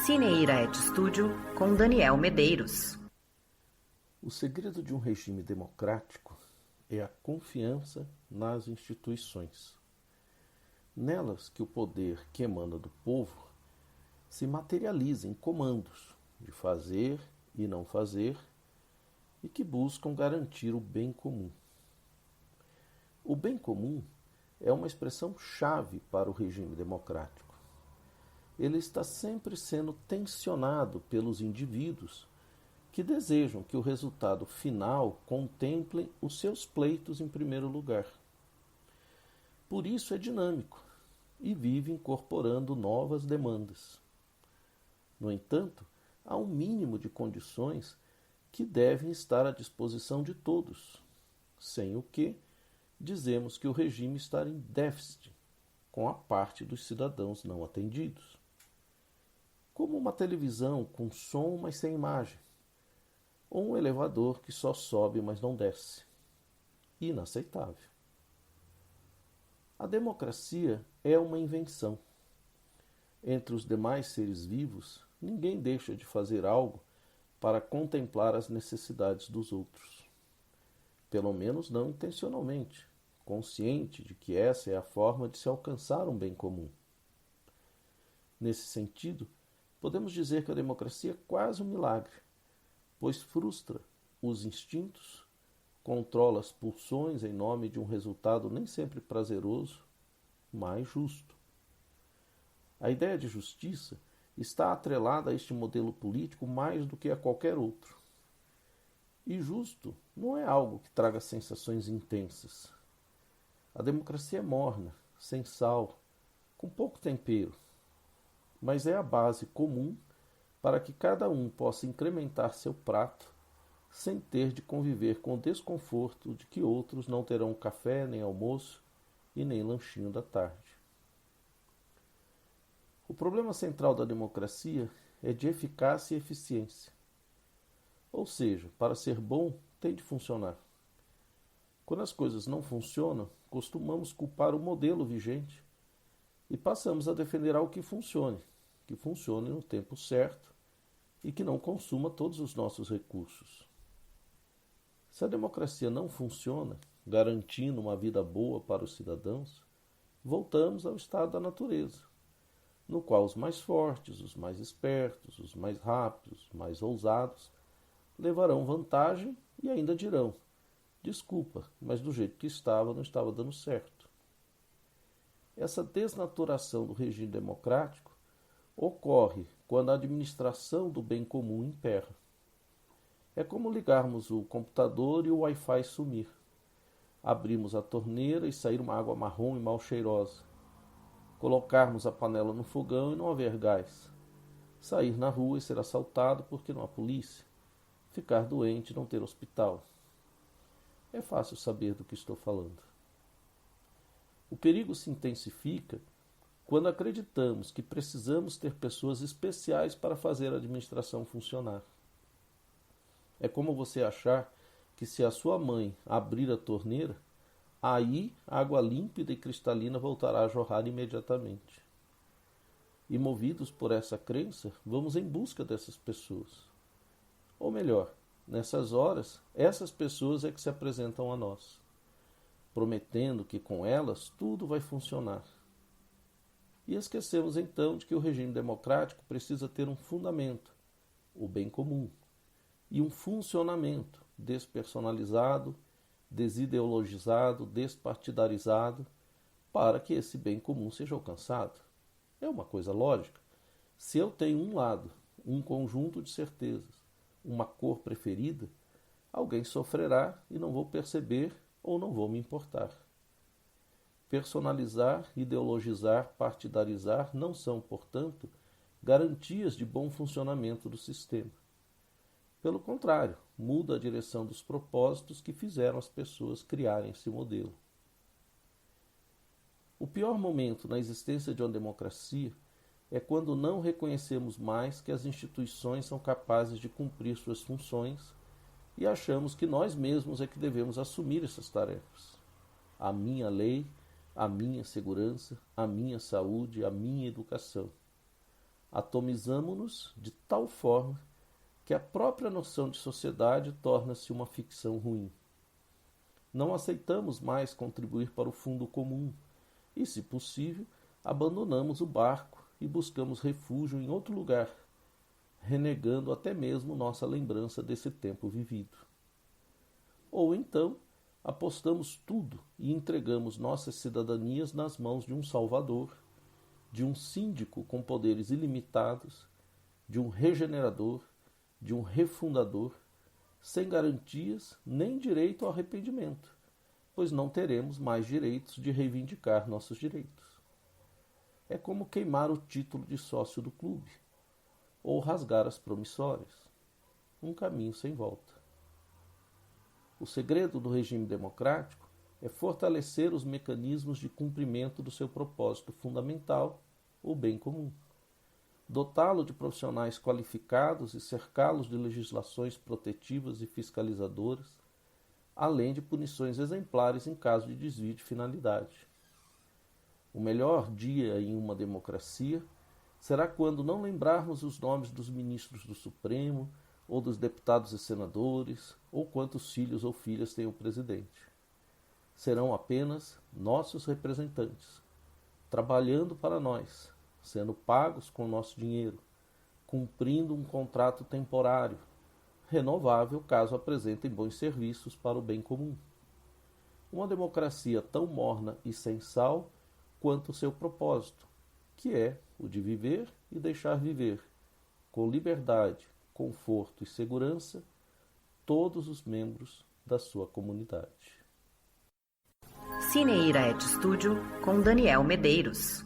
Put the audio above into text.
Cineiraet Studio com Daniel Medeiros. O segredo de um regime democrático é a confiança nas instituições. Nelas que o poder que emana do povo se materializa em comandos de fazer e não fazer e que buscam garantir o bem comum. O bem comum é uma expressão chave para o regime democrático. Ele está sempre sendo tensionado pelos indivíduos que desejam que o resultado final contemple os seus pleitos em primeiro lugar. Por isso é dinâmico e vive incorporando novas demandas. No entanto, há um mínimo de condições que devem estar à disposição de todos, sem o que dizemos que o regime está em déficit com a parte dos cidadãos não atendidos. Como uma televisão com som, mas sem imagem, ou um elevador que só sobe, mas não desce. Inaceitável. A democracia é uma invenção. Entre os demais seres vivos, ninguém deixa de fazer algo para contemplar as necessidades dos outros. Pelo menos não intencionalmente, consciente de que essa é a forma de se alcançar um bem comum. Nesse sentido, podemos dizer que a democracia é quase um milagre, pois frustra os instintos, controla as pulsões em nome de um resultado nem sempre prazeroso, mas justo. A ideia de justiça está atrelada a este modelo político mais do que a qualquer outro. E justo não é algo que traga sensações intensas. A democracia é morna, sem sal, com pouco tempero, mas é a base comum para que cada um possa incrementar seu prato sem ter de conviver com o desconforto de que outros não terão café, nem almoço e nem lanchinho da tarde. O problema central da democracia é de eficácia e eficiência. Ou seja, para ser bom, tem de funcionar. Quando as coisas não funcionam, costumamos culpar o modelo vigente e passamos a defender algo que funcione no tempo certo e que não consuma todos os nossos recursos. Se a democracia não funciona, garantindo uma vida boa para os cidadãos, voltamos ao estado da natureza, no qual os mais fortes, os mais espertos, os mais rápidos, os mais ousados, levarão vantagem e ainda dirão: desculpa, mas do jeito que estava, não estava dando certo. Essa desnaturação do regime democrático ocorre quando a administração do bem comum emperra. É como ligarmos o computador e o Wi-Fi sumir. Abrimos a torneira e sair uma água marrom e mal cheirosa. Colocarmos a panela no fogão e não haver gás. Sair na rua e ser assaltado porque não há polícia. Ficar doente e não ter hospital. É fácil saber do que estou falando. O perigo se intensifica quando acreditamos que precisamos ter pessoas especiais para fazer a administração funcionar. É como você achar que se a sua mãe abrir a torneira, aí a água límpida e cristalina voltará a jorrar imediatamente. E movidos por essa crença, vamos em busca dessas pessoas. Ou melhor, nessas horas, essas pessoas é que se apresentam a nós, prometendo que com elas tudo vai funcionar. E esquecemos então de que o regime democrático precisa ter um fundamento, o bem comum, e um funcionamento despersonalizado, desideologizado, despartidarizado, para que esse bem comum seja alcançado. É uma coisa lógica. Se eu tenho um lado, um conjunto de certezas, uma cor preferida, alguém sofrerá e não vou perceber ou não vou me importar. Personalizar, ideologizar, partidarizar não são, portanto, garantias de bom funcionamento do sistema. Pelo contrário, muda a direção dos propósitos que fizeram as pessoas criarem esse modelo. O pior momento na existência de uma democracia é quando não reconhecemos mais que as instituições são capazes de cumprir suas funções e achamos que nós mesmos é que devemos assumir essas tarefas. A minha lei, a minha segurança, a minha saúde, a minha educação. Atomizamo-nos de tal forma que a própria noção de sociedade torna-se uma ficção ruim. Não aceitamos mais contribuir para o fundo comum e, se possível, abandonamos o barco e buscamos refúgio em outro lugar, renegando até mesmo nossa lembrança desse tempo vivido. Ou então, apostamos tudo e entregamos nossas cidadanias nas mãos de um salvador, de um síndico com poderes ilimitados, de um regenerador, de um refundador, sem garantias nem direito ao arrependimento, pois não teremos mais direitos de reivindicar nossos direitos. É como queimar o título de sócio do clube, ou rasgar as promissórias. Um caminho sem volta. O segredo do regime democrático é fortalecer os mecanismos de cumprimento do seu propósito fundamental, o bem comum. Dotá-lo de profissionais qualificados e cercá-los de legislações protetivas e fiscalizadoras, além de punições exemplares em caso de desvio de finalidade. O melhor dia em uma democracia será quando não lembrarmos os nomes dos ministros do Supremo, ou dos deputados e senadores, ou quantos filhos ou filhas tem o presidente. Serão apenas nossos representantes, trabalhando para nós, sendo pagos com nosso dinheiro, cumprindo um contrato temporário, renovável caso apresentem bons serviços para o bem comum. Uma democracia tão morna e sem sal quanto o seu propósito, que é o de viver e deixar viver, com liberdade, conforto e segurança, todos os membros da sua comunidade. Cine Iraete Studio com Daniel Medeiros.